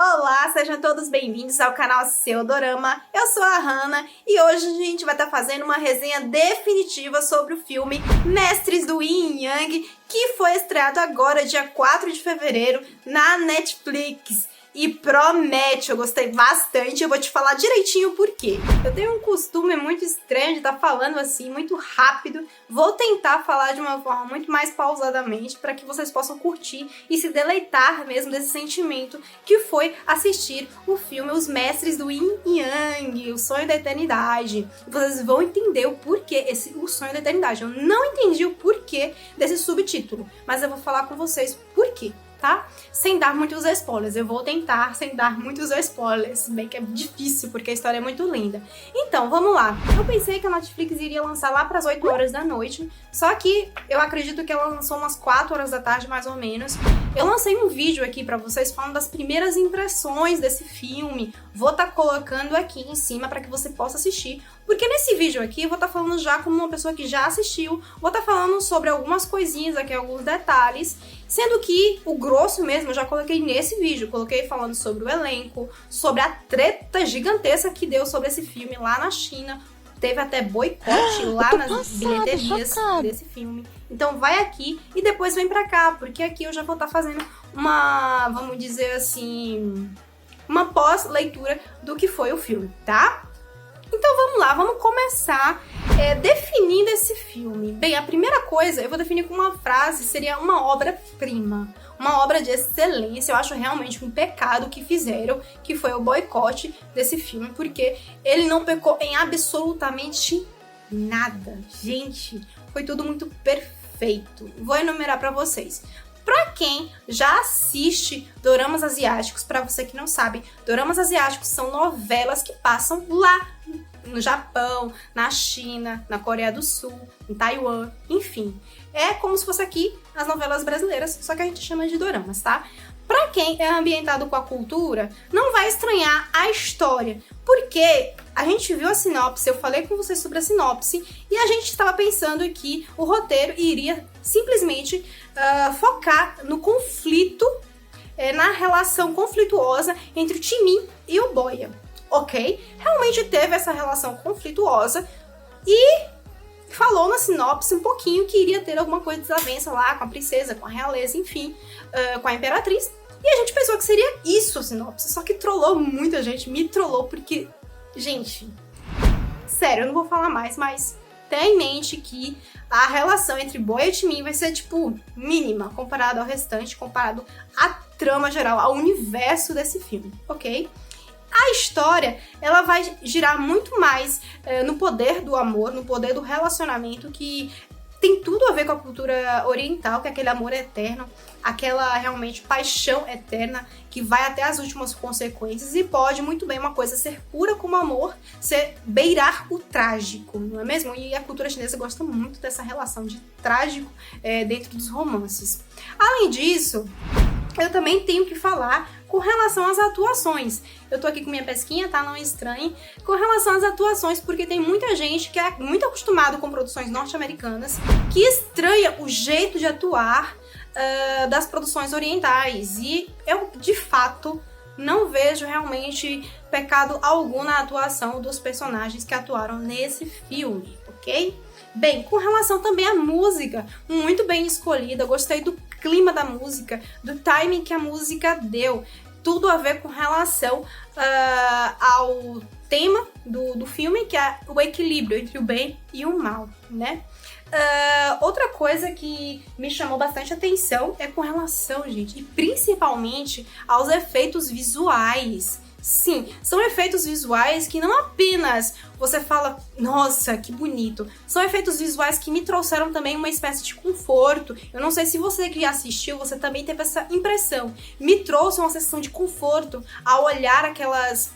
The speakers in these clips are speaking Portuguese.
Olá, sejam todos bem-vindos ao canal Seu Dorama. Eu sou a Hana e hoje a gente vai estar fazendo uma resenha definitiva sobre o filme Mestres do Yin Yang, que foi estreado agora, dia 4 de fevereiro, na Netflix. E promete, eu gostei bastante, eu vou te falar direitinho o porquê. Eu tenho um costume muito estranho de estar falando assim, muito rápido. Vou tentar falar de uma forma muito mais pausadamente para que vocês possam curtir e se deleitar mesmo desse sentimento que foi assistir o filme Os Mestres do Yin Yang, O Sonho da Eternidade. Vocês vão entender o porquê O Sonho da Eternidade. Eu não entendi o porquê desse subtítulo, mas eu vou falar com vocês por quê. Tá? Sem dar muitos spoilers. Eu vou tentar sem dar muitos spoilers. Bem que é difícil, porque a história é muito linda. Então, vamos lá. Eu pensei que a Netflix iria lançar lá para as 8 horas da noite, só que eu acredito que ela lançou umas 4 horas da tarde, mais ou menos. Eu lancei um vídeo aqui para vocês falando das primeiras impressões desse filme. Vou estar colocando aqui em cima para que você possa assistir, porque nesse vídeo aqui eu vou estar falando já como uma pessoa que já assistiu, vou estar falando sobre algumas coisinhas aqui, alguns detalhes, sendo que o grosso mesmo eu já coloquei nesse vídeo, coloquei falando sobre o elenco, sobre a treta gigantesca que deu sobre esse filme lá na China, teve até boicote lá nas bilheterias desse filme. Então vai aqui e depois vem pra cá, porque aqui eu já vou estar fazendo uma, vamos dizer assim, uma pós-leitura do que foi o filme, tá? Então vamos lá, vamos começar definindo esse filme. Bem, a primeira coisa eu vou definir com uma frase, seria uma obra-prima, uma obra de excelência. Eu acho realmente um pecado o que fizeram, que foi o boicote desse filme, porque ele não pecou em absolutamente nada. Gente, foi tudo muito perfeito. Vou enumerar pra vocês. Pra quem já assiste doramas asiáticos, pra você que não sabe, doramas asiáticos são novelas que passam lá no Japão, na China, na Coreia do Sul, em Taiwan, enfim. É como se fosse aqui as novelas brasileiras, só que a gente chama de doramas, tá? Pra quem é ambientado com a cultura, não vai estranhar a história, porque a gente viu a sinopse, eu falei com vocês sobre a sinopse, e a gente estava pensando que o roteiro iria simplesmente focar no conflito, na relação conflituosa entre o Jimin e o Boya, ok? Realmente teve essa relação conflituosa e falou na sinopse um pouquinho que iria ter alguma coisa de desavença lá com a princesa, com a realeza, enfim, com a imperatriz. E a gente pensou que seria isso a sinopse, só que trollou muita gente, me trollou porque, gente, sério, eu não vou falar mais, mas tenha em mente que a relação entre Boya e Jimin vai ser, tipo, mínima comparado ao restante, comparado à trama geral, ao universo desse filme, ok? A história, ela vai girar muito mais no poder do amor, no poder do relacionamento, que tem tudo a ver com a cultura oriental, que é aquele amor eterno, aquela realmente paixão eterna que vai até as últimas consequências, e pode muito bem uma coisa ser pura como amor, ser beirar o trágico, não é mesmo? E a cultura chinesa gosta muito dessa relação de trágico dentro dos romances. Além disso, eu também tenho que falar com relação às atuações. Eu tô aqui com minha pesquinha, tá? Não estranhe. Com relação às atuações, porque tem muita gente que é muito acostumado com produções norte-americanas, que estranha o jeito de atuar das produções orientais. E eu, de fato, não vejo realmente pecado algum na atuação dos personagens que atuaram nesse filme, ok? Bem, com relação também à música, muito bem escolhida, gostei do clima da música, do timing que a música deu, tudo a ver com relação ao tema do filme, que é o equilíbrio entre o bem e o mal, né? Outra coisa que me chamou bastante atenção é com relação, gente, e principalmente aos efeitos visuais. Sim, são efeitos visuais que não apenas você fala, nossa, que bonito. São efeitos visuais que me trouxeram também uma espécie de conforto. Eu não sei se você que assistiu, você também teve essa impressão. Me trouxe uma sensação de conforto ao olhar aquelas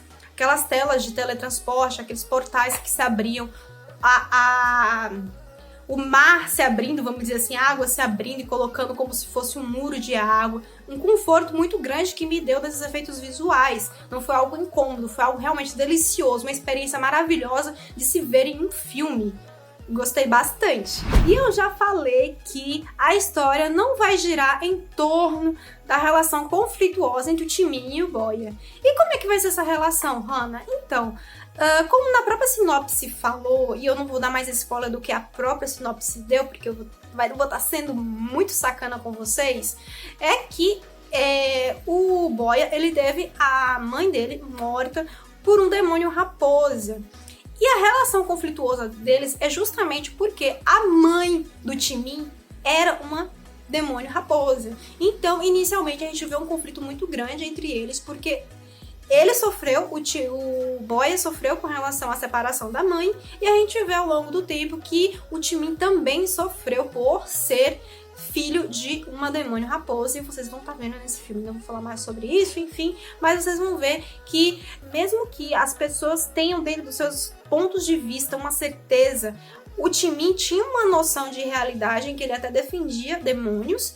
telas de teletransporte, aqueles portais que se abriam, o mar se abrindo, vamos dizer assim, a água se abrindo e colocando como se fosse um muro de água. Um conforto muito grande que me deu desses efeitos visuais. Não foi algo incômodo, foi algo realmente delicioso, uma experiência maravilhosa de se ver em um filme. Gostei bastante. E eu já falei que a história não vai girar em torno da relação conflituosa entre o Timin e o Boya. E como é que vai ser essa relação, Hannah? Então, como na própria sinopse falou, e eu não vou dar mais spoiler do que a própria sinopse deu, porque eu vou estar sendo muito sacana com vocês, é que o Boya, ele teve a mãe dele morta por um demônio raposa. E a relação conflituosa deles é justamente porque a mãe do Timin era uma demônio raposa. Então, inicialmente, a gente vê um conflito muito grande entre eles, porque ele sofreu, o Boya sofreu com relação à separação da mãe, e a gente vê ao longo do tempo que o Timin também sofreu por ser filho de uma demônio raposa, e vocês vão estar vendo nesse filme, não vou falar mais sobre isso, enfim, mas vocês vão ver que mesmo que as pessoas tenham dentro dos seus pontos de vista uma certeza, o Timin tinha uma noção de realidade em que ele até defendia demônios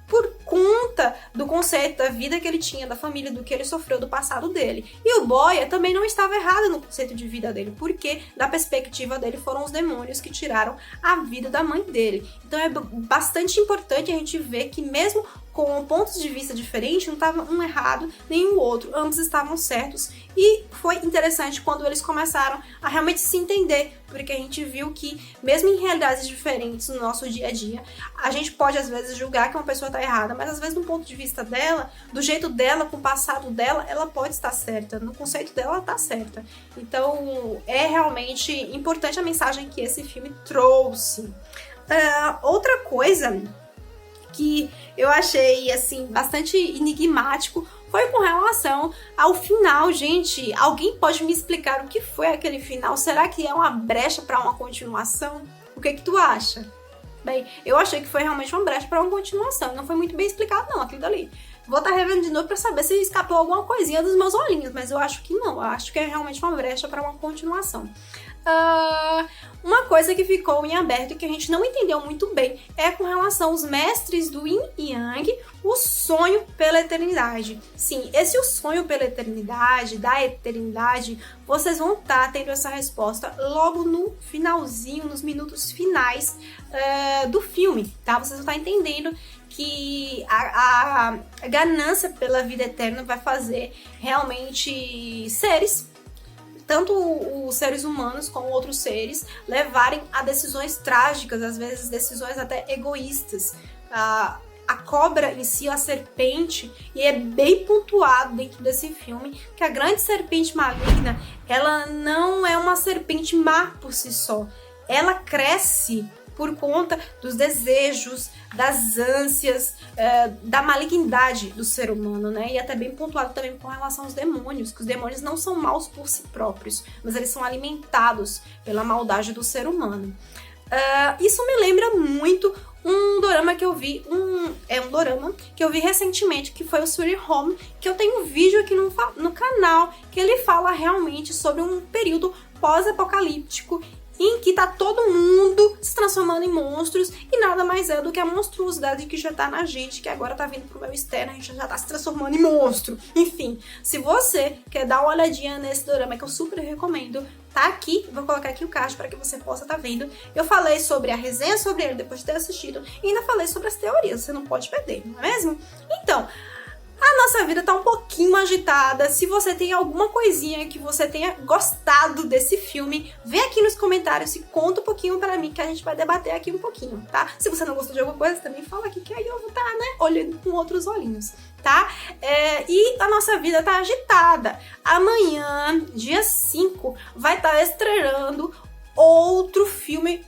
por conta do conceito da vida que ele tinha, da família, do que ele sofreu do passado dele. E o Boya também não estava errado no conceito de vida dele, porque da perspectiva dele foram os demônios que tiraram a vida da mãe dele. Então é bastante importante a gente ver que mesmo com pontos de vista diferentes, não estava um errado nem o outro, ambos estavam certos. E foi interessante quando eles começaram a realmente se entender, porque a gente viu que mesmo em realidades diferentes no nosso dia a dia, a gente pode às vezes julgar que uma pessoa está errada, mas às vezes no ponto de vista dela, do jeito dela, com o passado dela, ela pode estar certa, no conceito dela ela está certa. Então é realmente importante a mensagem que esse filme trouxe. Outra coisa que eu achei, assim, bastante enigmático foi com relação ao final. Gente, alguém pode me explicar o que foi aquele final? Será que é uma brecha para uma continuação? O que tu acha? Bem, eu achei que foi realmente uma brecha para uma continuação. Não foi muito bem explicado não, aquilo dali. Vou estar revendo de novo para saber se escapou alguma coisinha dos meus olhinhos, mas eu acho que não. Eu acho que é realmente uma brecha para uma continuação. Uma coisa que ficou em aberto e que a gente não entendeu muito bem é com relação aos mestres do Yin e Yang, o sonho pela eternidade. Sim, esse o sonho pela eternidade, da eternidade, vocês vão estar tendo essa resposta logo no finalzinho, nos minutos finais do filme, tá? Vocês vão estar entendendo que a ganância pela vida eterna vai fazer realmente seres, tanto os seres humanos como outros seres, levarem a decisões trágicas, às vezes decisões até egoístas. A cobra em si, a serpente, e é bem pontuado dentro desse filme que a grande serpente maligna, ela não é uma serpente má por si só. Ela cresce por conta dos desejos, das ânsias, da malignidade do ser humano, né? E até bem pontuado também com relação aos demônios, que os demônios não são maus por si próprios, mas eles são alimentados pela maldade do ser humano. Isso me lembra muito um dorama que eu vi, um dorama que eu vi recentemente, que foi o Sweet Home, que eu tenho um vídeo aqui no canal, que ele fala realmente sobre um período pós-apocalíptico em que tá todo mundo se transformando em monstros e nada mais é do que a monstruosidade que já tá na gente, que agora tá vindo pro meu externo, a gente já tá se transformando em monstro. Enfim, se você quer dar uma olhadinha nesse dorama, que eu super recomendo, tá aqui, vou colocar aqui o card para que você possa estar vendo. Eu falei sobre a resenha sobre ele depois de ter assistido e ainda falei sobre as teorias, você não pode perder, não é mesmo? Então, a nossa vida tá um pouquinho agitada. Se você tem alguma coisinha que você tenha gostado desse filme, vem aqui nos comentários e conta um pouquinho pra mim, que a gente vai debater aqui um pouquinho, tá? Se você não gostou de alguma coisa, também fala aqui, que aí eu vou estar, né, olhando com outros olhinhos, tá? E a nossa vida tá agitada. Amanhã, dia 5, vai estar estreando outro filme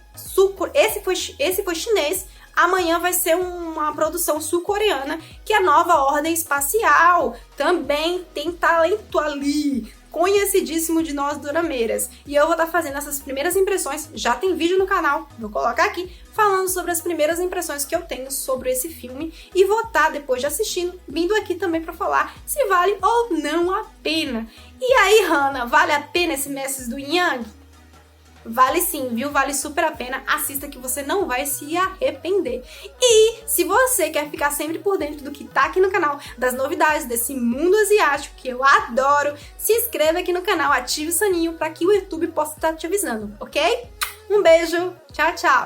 esse foi chinês. Amanhã vai ser uma produção sul-coreana, que é a Nova Ordem Espacial. Também tem talento ali, conhecidíssimo de nós dorameiras. E eu vou estar fazendo essas primeiras impressões, já tem vídeo no canal, vou colocar aqui, falando sobre as primeiras impressões que eu tenho sobre esse filme. E vou estar, depois de assistindo, vindo aqui também para falar se vale ou não a pena. E aí, Hannah, vale a pena esse Mestres do Yin Yang? Vale sim, viu? Vale super a pena. Assista que você não vai se arrepender. E se você quer ficar sempre por dentro do que tá aqui no canal, das novidades desse mundo asiático que eu adoro, se inscreva aqui no canal, ative o sininho para que o YouTube possa estar te avisando, ok? Um beijo, tchau, tchau!